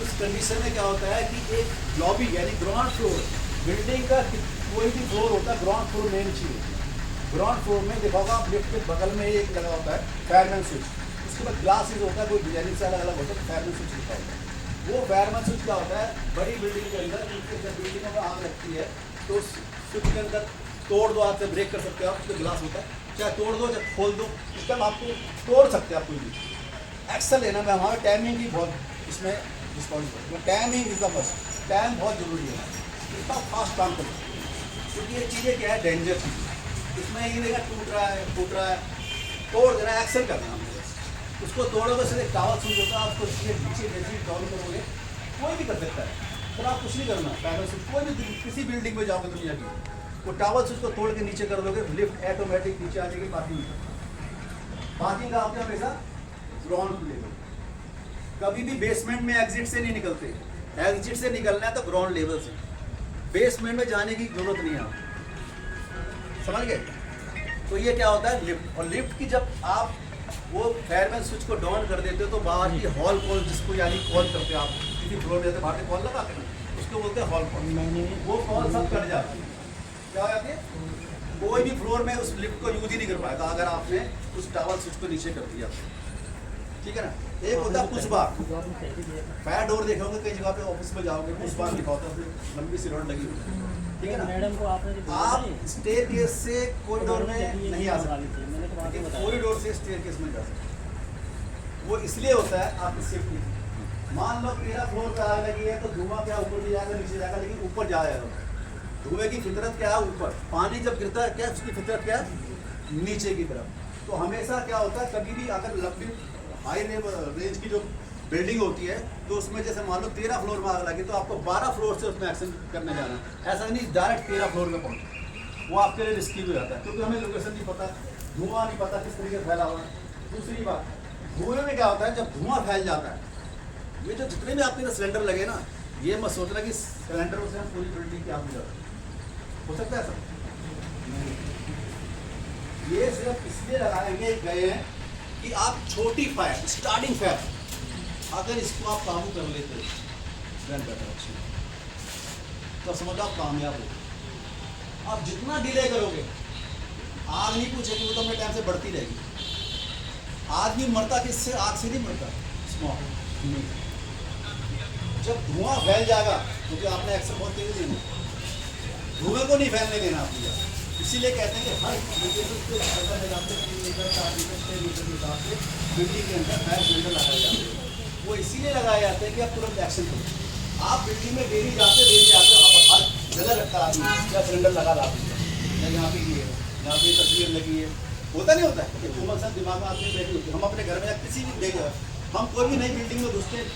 उस कंडीशन में क्या होता है कि एक लॉबी यानी ग्राउंड फ्लोर, बिल्डिंग का कोई भी फ्लोर होता है, ग्राउंड फ्लोर मेन चीज़। ग्राउंड फ्लोर में देखोगा आप लिफ्ट के बगल में एक लगा होता है फायरमैन स्विच, उसके बाद ग्लासेस होता है, कोई डिजाइनिंग से अलग अलग होता है, फायरमैन स्विच लिखा होता है। वो फायरमैन स्विच क्या होता है, बड़ी बिल्डिंग के अंदर जब बिल्डिंगों में आग लगती है तो उस स्विच के अंदर तोड़ दो, आप से ब्रेक कर सकते हो आप, उसमें ग्लास होता है, चाहे तोड़ दो चाहे खोल दो, इस टाइम आपको तोड़ सकते हैं आप कोई भी। एक्सेल लेना में हमारा टाइमिंग की बहुत इसमें responsible, timing is the must, time बहुत जरूरी है, इतना फास्ट काम कर सकते हैं क्योंकि ये चीज़ें क्या है डेंजर चीज़, इसमें ये देखा टूट रहा है फूट रहा है, तोड़ देना है, एक्सेल करना है हमें, उसको तोड़ोगे सिर्फ टावर स्विच होता है, आपको इसलिए नीचे जैसे डाउन करोगे कोई भी कर सकता है, फिर आप कुछ नहीं करना, टावर स्विच कोई भी किसी बिल्डिंग में जाओगे दुनिया की, वो टावर स्विच को तोड़ के नीचे कर दोगे, लिफ्ट ऑटोमेटिक नीचे आ जाएगी, पार्किंग का आपने हमेशा ग्राउंड लेवल, कभी भी बेसमेंट में एग्जिट से नहीं निकलते, एग्जिट से निकलना है तो ग्राउंड लेवल से, बेसमेंट में जाने की जरूरत नहीं है, आप समझ गए। तो ये क्या होता है लिफ्ट, और लिफ्ट की जब आप वो फायरमैन स्विच को डाउन कर देते हो तो बाहर की हॉल कॉल, जिसको यानी कॉल करते हैं आप किसी फ्लोर में जाते बाहर से कॉल लगाते हैं, उसको बोलते हैं हॉल कॉल, वो कॉल सब कट जाती है, क्या हो जाती है, कोई भी फ्लोर में उस लिफ्ट को यूज ही नहीं कर पाएगा अगर आपने उस टावर स्विच को नीचे कर दिया, ठीक है ना। एक होता है पुश बार, फायर डोर देखे होंगे कई जगह पे ऑफिस में जाओगे, पुश बार लिखा होता है, लंबी सी रॉड लगी होती है, ठीक है ना। मैडम को आपने आप स्टेयरकेस से कॉरिडोर में नहीं आ सकते, लेकिन कॉरिडोर से स्टेयरकेस में जा सकते, वो इसलिए होता है आपकी सेफ्टी। मान लो 13 फ्लोर पे आग लगी है तो धुआं क्या ऊपर भी जाएगा नीचे जाएगा, लेकिन ऊपर जाएगा, धुएं की फितरत क्या है ऊपर, पानी जब गिरता है क्या उसकी फितरत क्या है नीचे की तरफ। तो हमेशा क्या होता है कभी भी अगर लंबी हाई रेंज की जो बिल्डिंग होती है तो उसमें जैसे मान लो 13 फ्लोर में आग लगी तो आपको 12 फ्लोर से उसमें एक्शन करने जाना है, ऐसा नहीं डायरेक्ट 13 फ्लोर में पहुँचे, वो आपके लिए रिस्की हो जाता है क्योंकि हमें लोकेशन नहीं पता, धुआं नहीं पता किस तरीके से फैला हुआ है। दूसरी बात, धुएं में क्या होता है जब धुआं फैल जाता है, ये जो जितने भी आपके सिलेंडर लगे ना, ये मत सोचना कि सिलेंडरों से हम पूरी बिल्डिंग की आग बुझा हो सकता है ऐसा, ये सिर्फ इसलिए लगाएंगे गए हैं कि आप छोटी फायर, स्टार्टिंग फायर, अगर इसको आप काबू कर लेते तो समझो आप कामयाब हो। आप जितना डिले करोगे आग नहीं पूछेगी, वो तो अपने टाइम से बढ़ती रहेगी। आदमी मरता किससे, आग से नहीं मरता, स्मोक। जब धुआं फैल जाएगा क्योंकि आपने एक्शन बहुत तेजी देना, धुएं को नहीं फैलने देना आपको, इसीलिए कहते हैं कि हर बिल्डिंग के अंदर फायर सिलेंडर लगाए जाते हैं, वो इसीलिए लगाए जाते हैं कि आप तुरंत एक्शन करो। आप बिल्डिंग में डेली जाते आप हर जगह रखता आदमी क्या सिलेंडर लगा ला, यहाँ पे ये यहाँ पे तस्वीर लगी है, होता नहीं होता है, दिमाग में आदमी बैठी होती है। हम अपने घर में या किसी भी जगह, हम कोई भी नई बिल्डिंग में घुसते